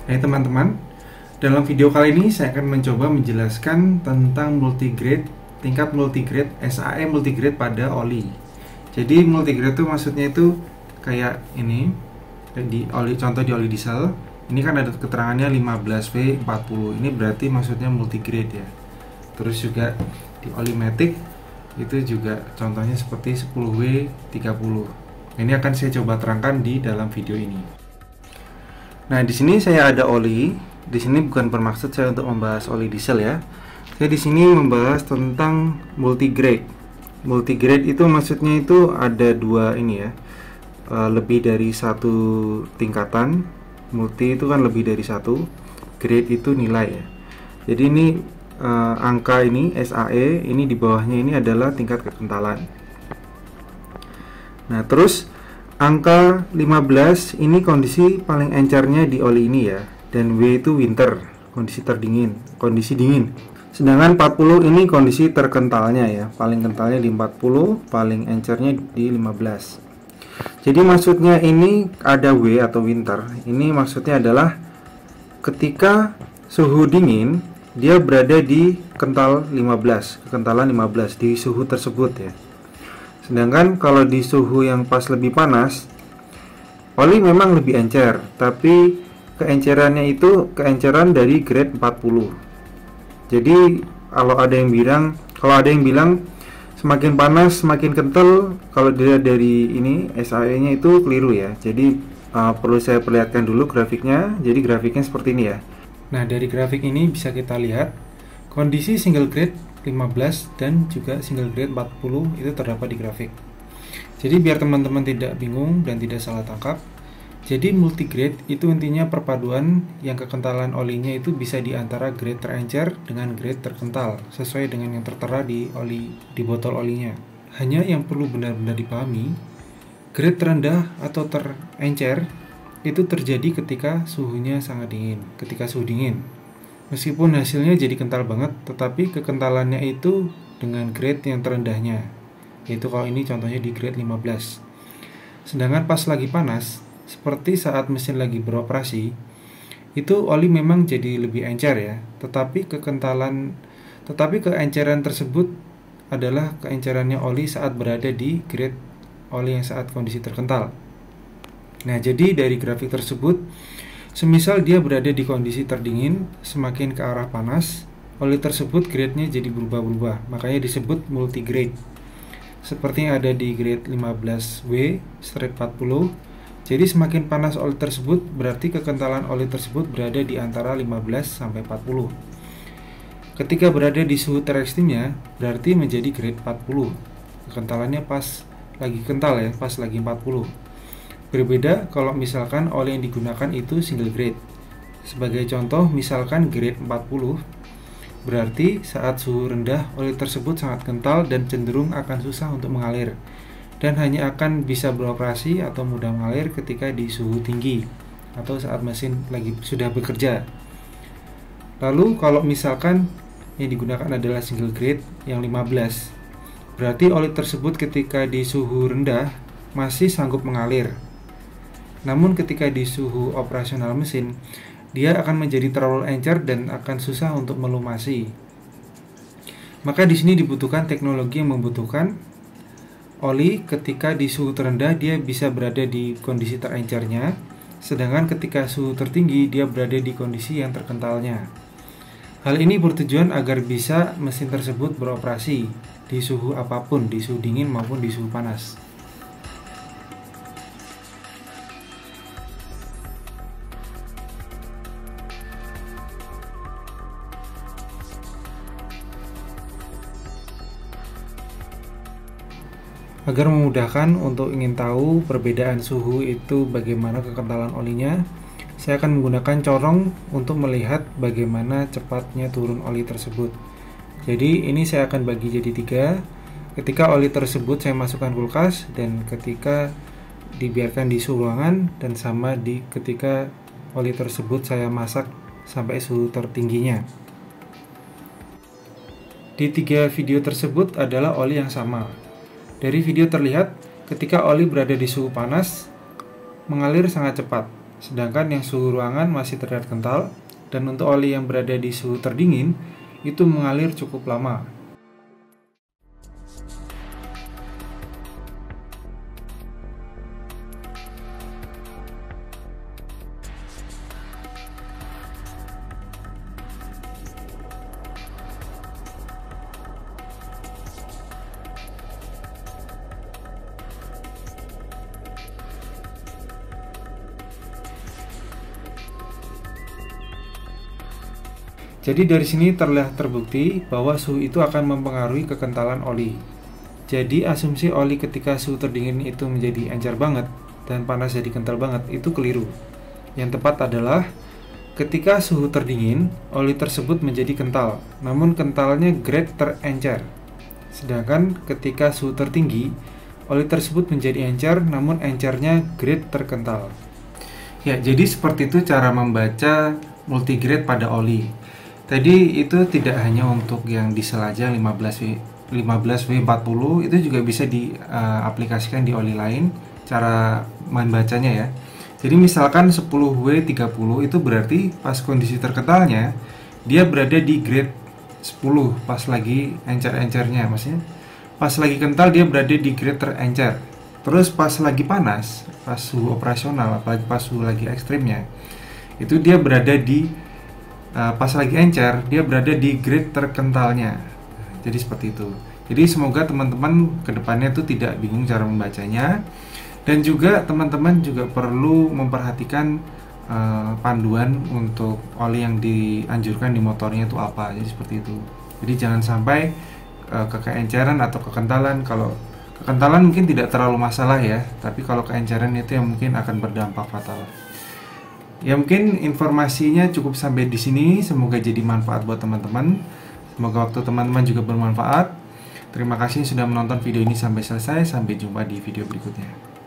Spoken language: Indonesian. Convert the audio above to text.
Hai teman-teman, dalam video kali ini saya akan mencoba menjelaskan tentang multigrade, tingkat multigrade SAE multigrade pada oli. Jadi multigrade itu maksudnya itu kayak ini, di oli, contoh di oli diesel, ini kan ada keterangannya 15W40, ini berarti maksudnya multigrade ya. Terus juga di oli matic itu juga contohnya seperti 10W30. Ini akan saya coba terangkan di dalam video ini. Nah, di sini saya ada oli. Di sini bukan bermaksud saya untuk membahas oli diesel ya. Saya di sini membahas tentang multigrade. Multigrade itu maksudnya itu ada dua ini ya. Lebih dari satu tingkatan. Multi itu kan lebih dari satu. Grade itu nilai ya. Jadi ini angka ini SAE, ini di bawahnya ini adalah tingkat kekentalan. Nah, terus angka 15 ini kondisi paling encernya di oli ini ya, dan W itu winter, kondisi terdingin, kondisi dingin. Sedangkan 40 ini kondisi terkentalnya ya, paling kentalnya di 40, paling encernya di 15. Jadi maksudnya ini ada W atau winter, ini maksudnya adalah ketika suhu dingin dia berada di kental 15, kekentalan 15 di suhu tersebut ya. Sedangkan kalau di suhu yang pas lebih panas, oli memang lebih encer, tapi keencerannya itu keenceran dari grade 40. Jadi kalau ada yang bilang semakin panas semakin kental, kalau dilihat dari ini SAE-nya itu keliru ya. Jadi perlu saya perlihatkan dulu grafiknya. Jadi grafiknya seperti ini ya. Nah, dari grafik ini bisa kita lihat kondisi single grade 15 dan juga single grade 40 itu terdapat di grafik. Jadi biar teman-teman tidak bingung dan tidak salah tangkap, jadi multigrade itu intinya perpaduan yang kekentalan olinya itu bisa di antara grade terencer dengan grade terkental sesuai dengan yang tertera di botol olinya. Hanya yang perlu benar-benar dipahami, grade terendah atau terencer itu terjadi ketika suhunya sangat dingin, ketika suhu dingin. Meskipun hasilnya jadi kental banget, tetapi kekentalannya itu dengan grade yang terendahnya, yaitu kalau ini contohnya di grade 15. Sedangkan pas lagi panas, seperti saat mesin lagi beroperasi, itu oli memang jadi lebih encer ya, tetapi keenceran tersebut adalah keencerannya oli saat berada di grade oli yang saat kondisi terkental. Nah, jadi dari grafik tersebut, semisal dia berada di kondisi terdingin, semakin ke arah panas, oli tersebut grade-nya jadi berubah-ubah, makanya disebut multigrade. Seperti yang ada di grade 15W/40. Jadi semakin panas oli tersebut, berarti kekentalan oli tersebut berada di antara 15 sampai 40. Ketika berada di suhu terekstrimnya, berarti menjadi grade 40. Kekentalannya pas lagi kental ya, pas lagi 40. Berbeda kalau misalkan oli yang digunakan itu single grade. Sebagai contoh, misalkan grade 40, berarti saat suhu rendah, oli tersebut sangat kental dan cenderung akan susah untuk mengalir, dan hanya akan bisa beroperasi atau mudah mengalir ketika di suhu tinggi atau saat mesin lagi sudah bekerja. Lalu kalau misalkan yang digunakan adalah single grade yang 15, berarti oli tersebut ketika di suhu rendah masih sanggup mengalir. Namun ketika di suhu operasional mesin, dia akan menjadi terlalu encer dan akan susah untuk melumasi. Maka di sini dibutuhkan teknologi yang membutuhkan oli ketika di suhu terendah dia bisa berada di kondisi terencernya, sedangkan ketika suhu tertinggi dia berada di kondisi yang terkentalnya. Hal ini bertujuan agar bisa mesin tersebut beroperasi di suhu apapun, di suhu dingin maupun di suhu panas. Agar memudahkan untuk ingin tahu perbedaan suhu itu bagaimana kekentalan olinya, saya akan menggunakan corong untuk melihat bagaimana cepatnya turun oli tersebut. Jadi ini saya akan bagi jadi 3. Ketika oli tersebut saya masukkan kulkas, dan ketika dibiarkan di suhu ruangan, dan sama di ketika oli tersebut saya masak sampai suhu tertingginya. Di 3 video tersebut adalah oli yang sama. Dari video terlihat ketika oli berada di suhu panas mengalir sangat cepat. sedangkan yang suhu ruangan masih terlihat kental, dan untuk oli yang berada di suhu terdingin itu mengalir cukup lama. Jadi dari sini terlihat terbukti bahwa suhu itu akan mempengaruhi kekentalan oli. Jadi asumsi oli ketika suhu terdingin itu menjadi encer banget dan panas jadi kental banget itu keliru. Yang tepat adalah ketika suhu terdingin, oli tersebut menjadi kental, namun kentalnya grade terencer. Sedangkan ketika suhu tertinggi, oli tersebut menjadi encer, namun encernya grade terkental. Ya, jadi seperti itu cara membaca multigrade pada oli. Tadi itu tidak hanya untuk yang diesel aja 15W40, itu juga bisa diaplikasikan di oli lain cara membacanya ya. Jadi misalkan 10W30 itu berarti pas kondisi terkentalnya dia berada di grade 10 pas lagi encer-encernya, maksudnya pas lagi kental dia berada di grade terencer. Terus pas lagi panas, pas suhu operasional, apalagi pas suhu lagi ekstrimnya, itu dia berada di pas lagi encer dia berada di grade terkentalnya. Jadi seperti itu. Jadi semoga teman-teman kedepannya tuh tidak bingung cara membacanya, dan juga teman-teman juga perlu memperhatikan panduan untuk oli yang dianjurkan di motornya itu apa. Jadi seperti itu. Jadi jangan sampai keenceran atau kekentalan. Kalau kekentalan mungkin tidak terlalu masalah ya, tapi kalau keenceran itu yang mungkin akan berdampak fatal. Ya mungkin informasinya cukup sampai di sini. Semoga jadi manfaat buat teman-teman. Semoga waktu teman-teman juga bermanfaat. Terima kasih sudah menonton video ini sampai selesai. Sampai jumpa di video berikutnya.